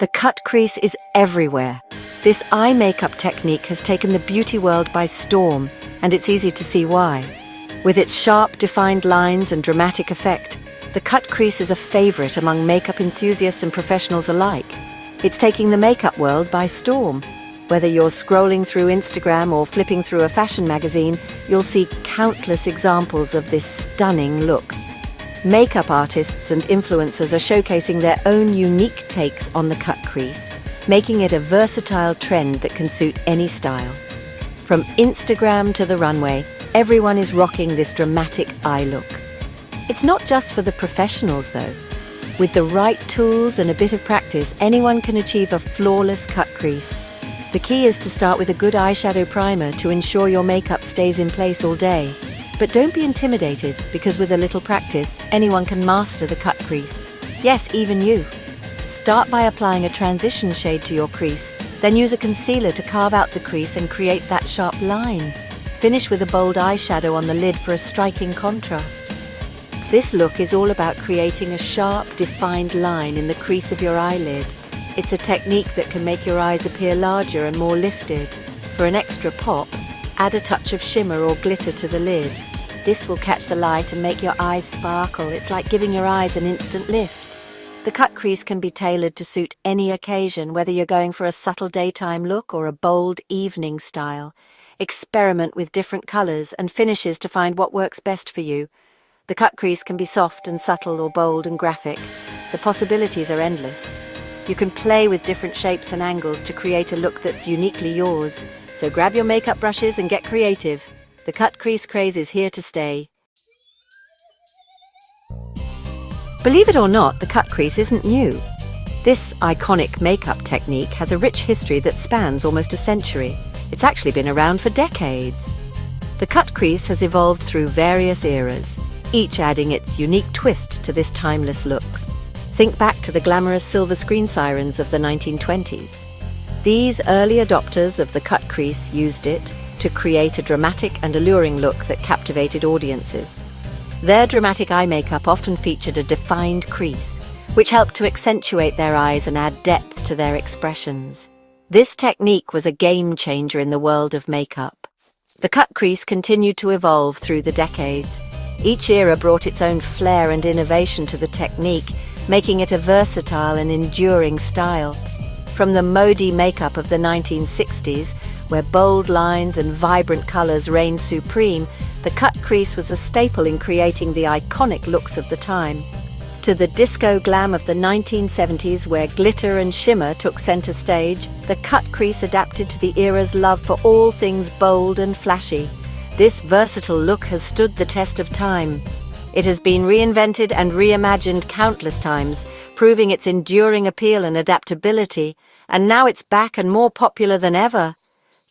The cut crease is everywhere. This eye makeup technique has taken the beauty world by storm, and it's easy to see why. With its sharp, defined lines and dramatic effect, the cut crease is a favorite among makeup enthusiasts and professionals alike. It's taking the makeup world by storm. Whether you're scrolling through Instagram or flipping through a fashion magazine, you'll see countless examples of this stunning look. Makeup artists and influencers are showcasing their own unique takes on the cut crease, making it a versatile trend that can suit any style. From Instagram to the runway, everyone is rocking this dramatic eye look. It's not just for the professionals though. With the right tools and a bit of practice, anyone can achieve a flawless cut crease. The key is to start with a good eyeshadow primer to ensure your makeup stays in place all day. But don't be intimidated, because with a little practice, anyone can master the cut crease. Yes, even you. Start by applying a transition shade to your crease, then use a concealer to carve out the crease and create that sharp line. Finish with a bold eyeshadow on the lid for a striking contrast. This look is all about creating a sharp, defined line in the crease of your eyelid. It's a technique that can make your eyes appear larger and more lifted. For an extra pop, add a touch of shimmer or glitter to the lid. This will catch the light and make your eyes sparkle. It's like giving your eyes an instant lift. The cut crease can be tailored to suit any occasion, whether you're going for a subtle daytime look or a bold evening style. Experiment with different colors and finishes to find what works best for you. The cut crease can be soft and subtle or bold and graphic. The possibilities are endless. You can play with different shapes and angles to create a look that's uniquely yours. So grab your makeup brushes and get creative. The cut crease craze is here to stay. Believe it or not, the cut crease isn't new. This iconic makeup technique has a rich history that spans almost a century. It's actually been around for decades. The cut crease has evolved through various eras, each adding its unique twist to this timeless look. Think back to the glamorous silver screen sirens of the 1920s. These early adopters of the cut crease used it to create a dramatic and alluring look that captivated audiences. Their dramatic eye makeup often featured a defined crease, which helped to accentuate their eyes and add depth to their expressions. This technique was a game changer in the world of makeup. The cut crease continued to evolve through the decades. Each era brought its own flair and innovation to the technique, making it a versatile and enduring style. From the modi makeup of the 1960s, where bold lines and vibrant colors reigned supreme, the cut crease was a staple in creating the iconic looks of the time. To the disco glam of the 1970s, where glitter and shimmer took center stage, the cut crease adapted to the era's love for all things bold and flashy. This versatile look has stood the test of time. It has been reinvented and reimagined countless times, proving its enduring appeal and adaptability, and now it's back and more popular than ever.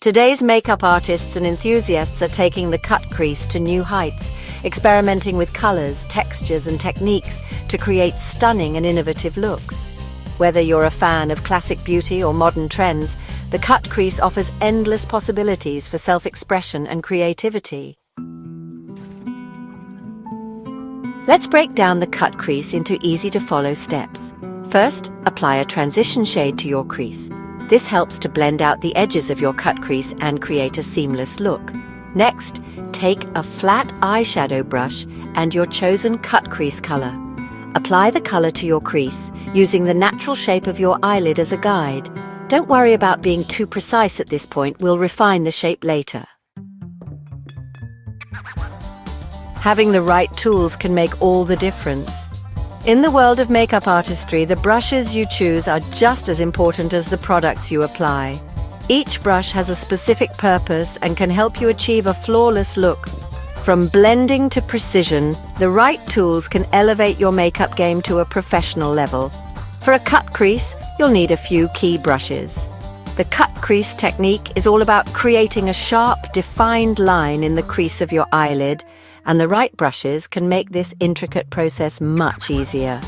Today's makeup artists and enthusiasts are taking the cut crease to new heights, experimenting with colors, textures, and techniques to create stunning and innovative looks. Whether you're a fan of classic beauty or modern trends, the cut crease offers endless possibilities for self-expression and creativity. Let's break down the cut crease into easy-to-follow steps. First, apply a transition shade to your crease. This helps to blend out the edges of your cut crease and create a seamless look. Next, take a flat eyeshadow brush and your chosen cut crease color. Apply the color to your crease, using the natural shape of your eyelid as a guide. Don't worry about being too precise at this point, we'll refine the shape later. Having the right tools can make all the difference. In the world of makeup artistry, the brushes you choose are just as important as the products you apply. Each brush has a specific purpose and can help you achieve a flawless look. From blending to precision, the right tools can elevate your makeup game to a professional level. For a cut crease, you'll need a few key brushes. The cut crease technique is all about creating a sharp, defined line in the crease of your eyelid, and the right brushes can make this intricate process much easier.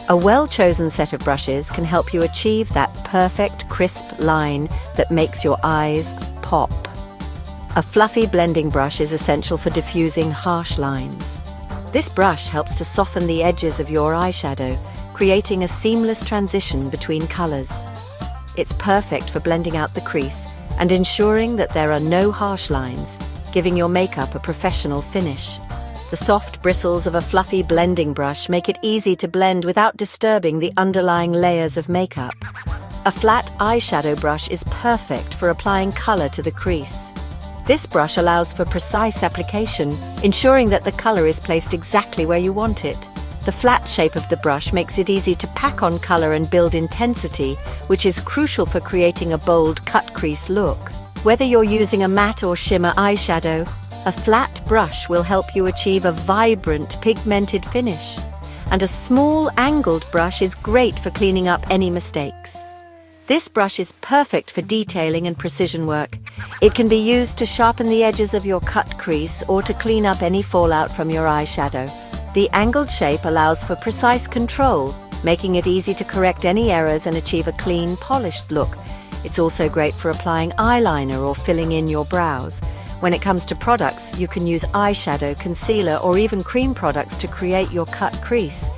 A well-chosen set of brushes can help you achieve that perfect, crisp line that makes your eyes pop. A fluffy blending brush is essential for diffusing harsh lines. This brush helps to soften the edges of your eyeshadow, creating a seamless transition between colors. It's perfect for blending out the crease and ensuring that there are no harsh lines, giving your makeup a professional finish. The soft bristles of a fluffy blending brush make it easy to blend without disturbing the underlying layers of makeup. A flat eyeshadow brush is perfect for applying color to the crease. This brush allows for precise application, ensuring that the color is placed exactly where you want it. The flat shape of the brush makes it easy to pack on color and build intensity, which is crucial for creating a bold cut crease look. Whether you're using a matte or shimmer eyeshadow, a flat brush will help you achieve a vibrant, pigmented finish. And a small, angled brush is great for cleaning up any mistakes. This brush is perfect for detailing and precision work. It can be used to sharpen the edges of your cut crease or to clean up any fallout from your eyeshadow. The angled shape allows for precise control, making it easy to correct any errors and achieve a clean, polished look. It's also great for applying eyeliner or filling in your brows. When it comes to products, you can use eyeshadow, concealer, or even cream products to create your cut crease.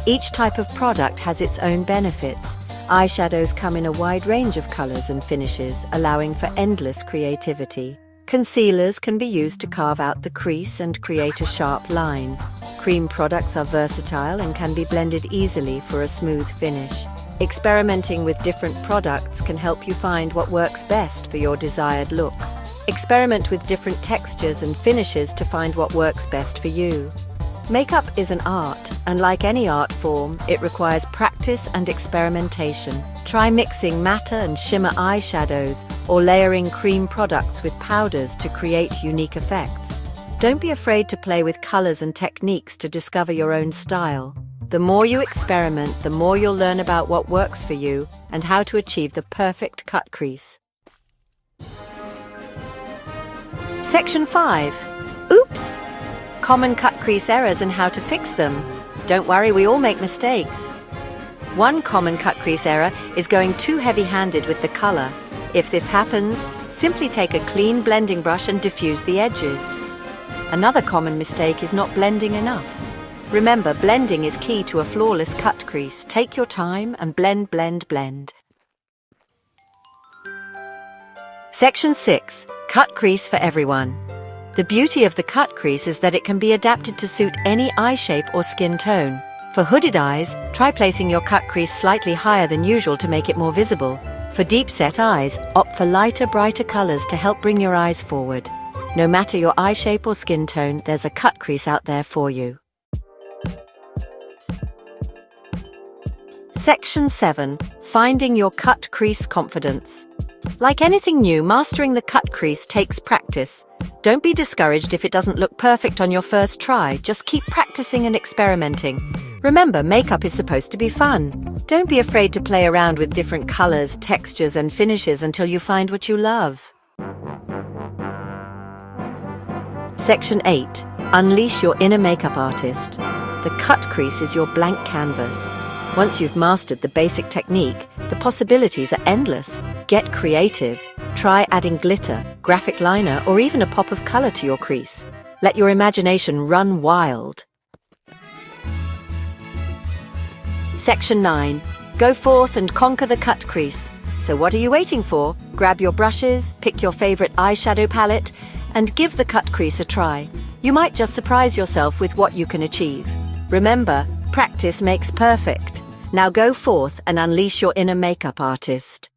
Each type of product has its own benefits. Eyeshadows come in a wide range of colors and finishes, allowing for endless creativity. Concealers can be used to carve out the crease and create a sharp line. Cream products are versatile and can be blended easily for a smooth finish. Experimenting with different products can help you find what works best for your desired look. Experiment with different textures and finishes to find what works best for you. Makeup is an art, and like any art form, it requires practice and experimentation. Try mixing matte and shimmer eyeshadows or layering cream products with powders to create unique effects. Don't be afraid to play with colors and techniques to discover your own style. The more you experiment, the more you'll learn about what works for you and how to achieve the perfect cut crease. Section 5. Oops! Common cut crease errors and how to fix them. Don't worry, we all make mistakes. One common cut crease error is going too heavy-handed with the color. If this happens, simply take a clean blending brush and diffuse the edges. Another common mistake is not blending enough. Remember, blending is key to a flawless cut crease. Take your time and blend, blend, blend. Section 6. Cut crease for everyone. The beauty of the cut crease is that it can be adapted to suit any eye shape or skin tone. For hooded eyes, try placing your cut crease slightly higher than usual to make it more visible. For deep-set eyes, opt for lighter, brighter colors to help bring your eyes forward. No matter your eye shape or skin tone, there's a cut crease out there for you. Section 7. Finding your cut crease confidence. Like anything new, mastering the cut crease takes practice. Don't be discouraged if it doesn't look perfect on your first try. Just keep practicing and experimenting. Remember, makeup is supposed to be fun. Don't be afraid to play around with different colors, textures, and finishes until you find what you love. Section 8. Unleash your inner makeup artist. The cut crease is your blank canvas. Once you've mastered the basic technique, the possibilities are endless. Get creative. Try adding glitter, graphic liner, or even a pop of color to your crease. Let your imagination run wild. Section 9. Go forth and conquer the cut crease. So what are you waiting for? Grab your brushes, pick your favorite eyeshadow palette, and give the cut crease a try. You might just surprise yourself with what you can achieve. Remember, practice makes perfect. Now go forth and unleash your inner makeup artist.